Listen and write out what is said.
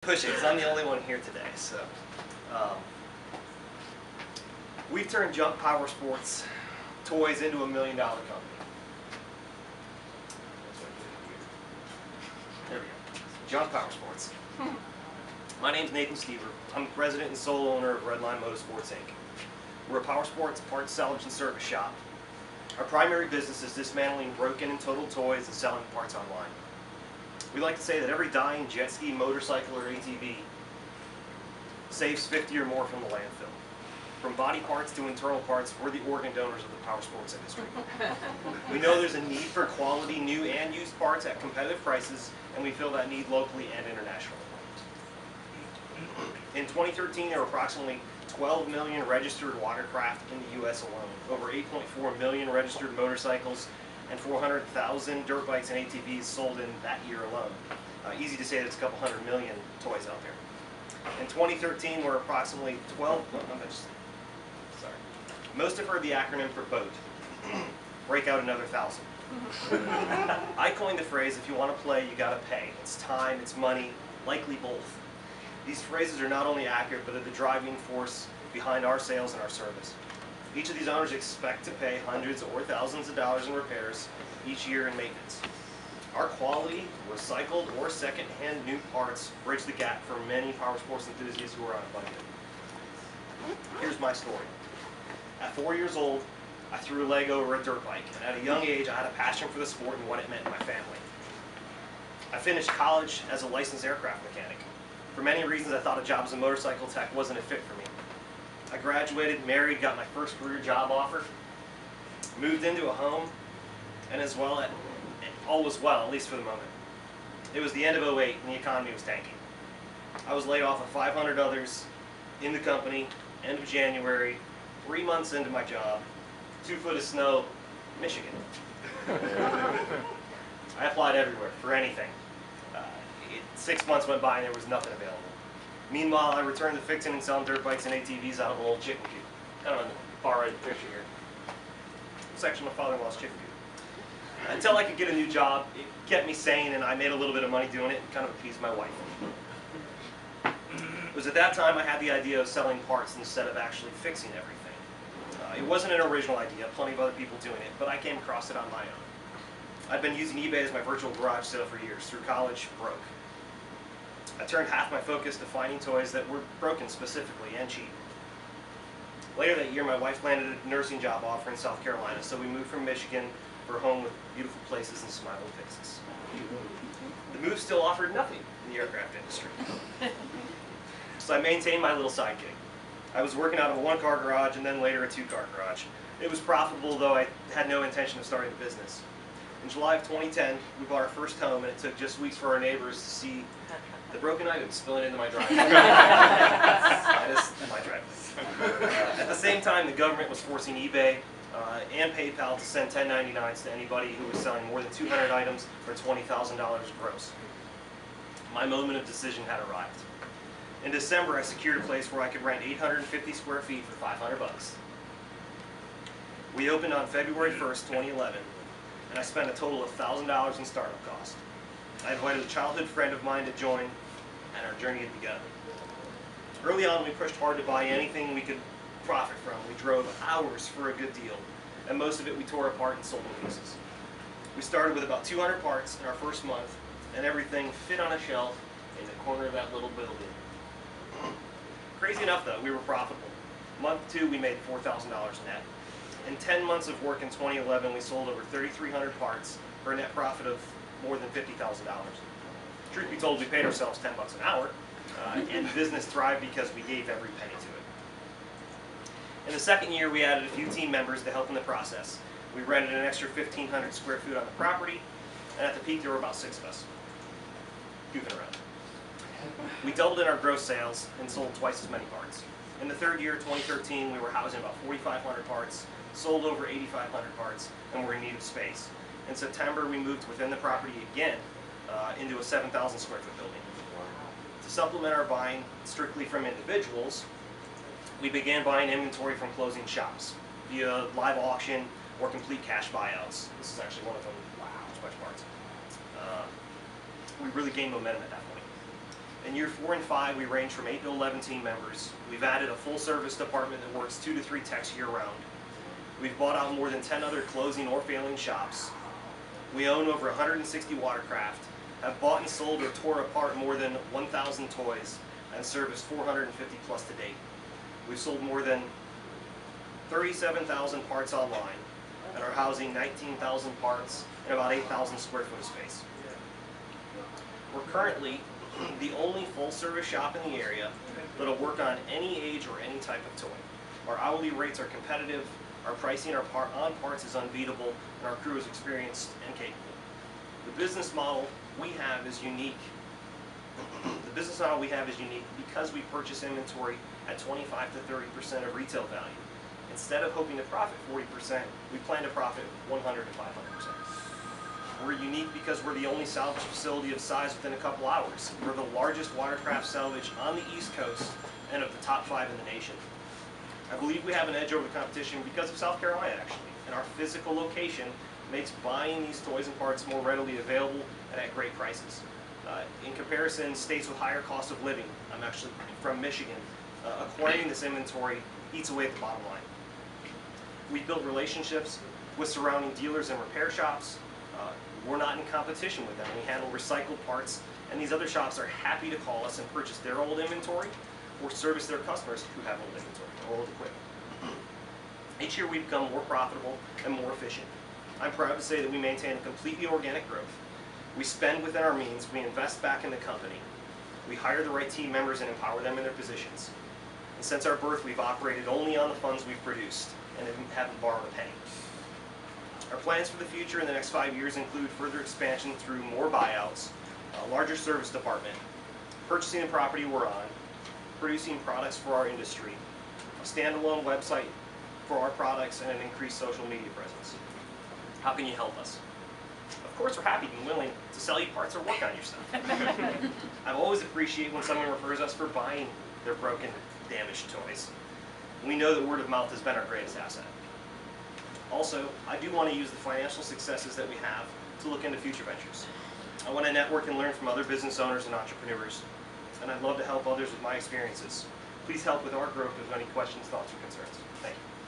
Push it, because I'm the only one here today. So, we've turned Junk Power Sports Toys into $1 million company. There we go. Junk Power Sports. My name's Nathan Stever. I'm the president and sole owner of Redline Motosports, Inc. We're a power sports parts salvage and service shop. Our primary business is dismantling broken and totaled toys and selling parts online. We like to say that every dying jet ski, motorcycle, or ATV saves 50 or more from the landfill. From body parts to internal parts, we're the organ donors of the power sports industry. We know there's a need for quality new and used parts at competitive prices, and we fill that need locally and internationally. In 2013, there were approximately 12 million registered watercraft in the U.S. alone, over 8.4 million registered motorcycles, and 400,000 dirt bikes and ATVs sold in that year alone. Easy to say that it's a couple hundred million toys out there. In 2013, we're approximately 12, sorry. Most have heard the acronym for BOAT. Break out another 1,000. I coined the phrase, if you want to play, you gotta pay. It's time, it's money, likely both. These phrases are not only accurate, but they're the driving force behind our sales and our service. Each of these owners expect to pay hundreds or thousands of dollars in repairs each year in maintenance. Our quality, recycled or second-hand new parts bridge the gap for many power sports enthusiasts who are on a budget. Here's my story. At 4 years old, I threw a leg over a dirt bike, and at a young age, I had a passion for the sport and what it meant to my family. I finished college as a licensed aircraft mechanic. For many reasons, I thought a job as a motorcycle tech wasn't a fit for me. I graduated, married, got my first career job offer, moved into a home, and all was well, at least for the moment. It was the end of '08 and the economy was tanking. I was laid off of 500 others in the company, end of January, 3 months into my job, 2 foot of snow, Michigan. I applied everywhere for anything. 6 months went by and there was nothing available. Meanwhile, I returned to fixing and selling dirt bikes and ATVs out of an old chicken coop. Kind of on the far right picture here. It's actually my father-in-law's chicken coop. Until I could get a new job, it kept me sane and I made a little bit of money doing it and kind of appeased my wife. It was at that time I had the idea of selling parts instead of actually fixing everything. It wasn't an original idea, plenty of other people doing it, but I came across it on my own. I'd been using eBay as my virtual garage sale for years. Through college, broke. I turned half my focus to finding toys that were broken specifically and cheap. Later that year, my wife landed a nursing job offer in South Carolina, so we moved from Michigan for a home with beautiful places and smiling faces. The move still offered nothing in the aircraft industry. So I maintained my little side gig. I was working out of a 1-car garage and then later a 2-car garage. It was profitable, though I had no intention of starting a business. In July of 2010, we bought our first home, and it took just weeks for our neighbors to see the broken items spilling into my driveway. That is my driveway. At the same time, the government was forcing eBay and PayPal to send 1099s to anybody who was selling more than 200 items for $20,000 gross. My moment of decision had arrived. In December, I secured a place where I could rent 850 square feet for $500. We opened on February 1st, 2011. And I spent a total of $1,000 in startup costs. I invited a childhood friend of mine to join, and our journey had begun. Early on, we pushed hard to buy anything we could profit from. We drove hours for a good deal, and most of it we tore apart and sold in pieces. We started with about 200 parts in our first month, and everything fit on a shelf in the corner of that little building. Crazy enough, though, we were profitable. Month 2, we made $4,000 net. In 10 months of work in 2011, we sold over 3,300 parts for a net profit of more than $50,000. Truth be told, we paid ourselves $10 an hour, and the business thrived because we gave every penny to it. In the second year, we added a few team members to help in the process. We rented an extra 1,500 square feet on the property, and at the peak, there were about 6 of us goofing around. We doubled in our gross sales and sold twice as many parts. In the third year, 2013, we were housing about 4,500 parts, sold over 8,500 parts, and were in need of space. In September, we moved within the property again into a 7,000 square foot building. To supplement our buying strictly from individuals, we began buying inventory from closing shops via live auction or complete cash buyouts. This is actually one of them. Wow, too much parts. We really gained momentum at that point. In year 4 and 5, we range from 8 to 11 team members. We've added a full service department that works 2 to 3 techs year round. We've bought out more than 10 other closing or failing shops. We own over 160 watercraft, have bought and sold or tore apart more than 1,000 toys, and serviced 450 plus to date. We've sold more than 37,000 parts online and are housing 19,000 parts in about 8,000 square foot of space. We're currently the only full-service shop in the area that'll work on any age or any type of toy. Our hourly rates are competitive, our pricing on parts is unbeatable, and our crew is experienced and capable. The business model we have is unique. Because we purchase inventory at 25 to 30% of retail value. Instead of hoping to profit 40%, we plan to profit 100 to 500%. We're unique because we're the only salvage facility of size within a couple hours. We're the largest watercraft salvage on the East Coast and of the top 5 in the nation. I believe we have an edge over the competition because of South Carolina, actually, and our physical location makes buying these toys and parts more readily available and at great prices. In comparison, states with higher cost of living, I'm actually from Michigan, acquiring this inventory eats away at the bottom line. We build relationships with surrounding dealers and repair shops. We're not in competition with them. We handle recycled parts, and these other shops are happy to call us and purchase their old inventory or service their customers who have old inventory or old equipment. Each year we become more profitable and more efficient. I'm proud to say that we maintain a completely organic growth. We spend within our means, we invest back in the company. We hire the right team members and empower them in their positions. And since our birth, we've operated only on the funds we've produced and haven't borrowed a penny. Our plans for the future in the next 5 years include further expansion through more buyouts, a larger service department, purchasing the property we're on, producing products for our industry, a standalone website for our products, and an increased social media presence. How can you help us? Of course, we're happy and willing to sell you parts or work on your stuff. I always appreciate when someone refers us for buying their broken, damaged toys. We know that word of mouth has been our greatest asset. Also, I do want to use the financial successes that we have to look into future ventures. I want to network and learn from other business owners and entrepreneurs, and I'd love to help others with my experiences. Please help with our growth if you have any questions, thoughts, or concerns. Thank you.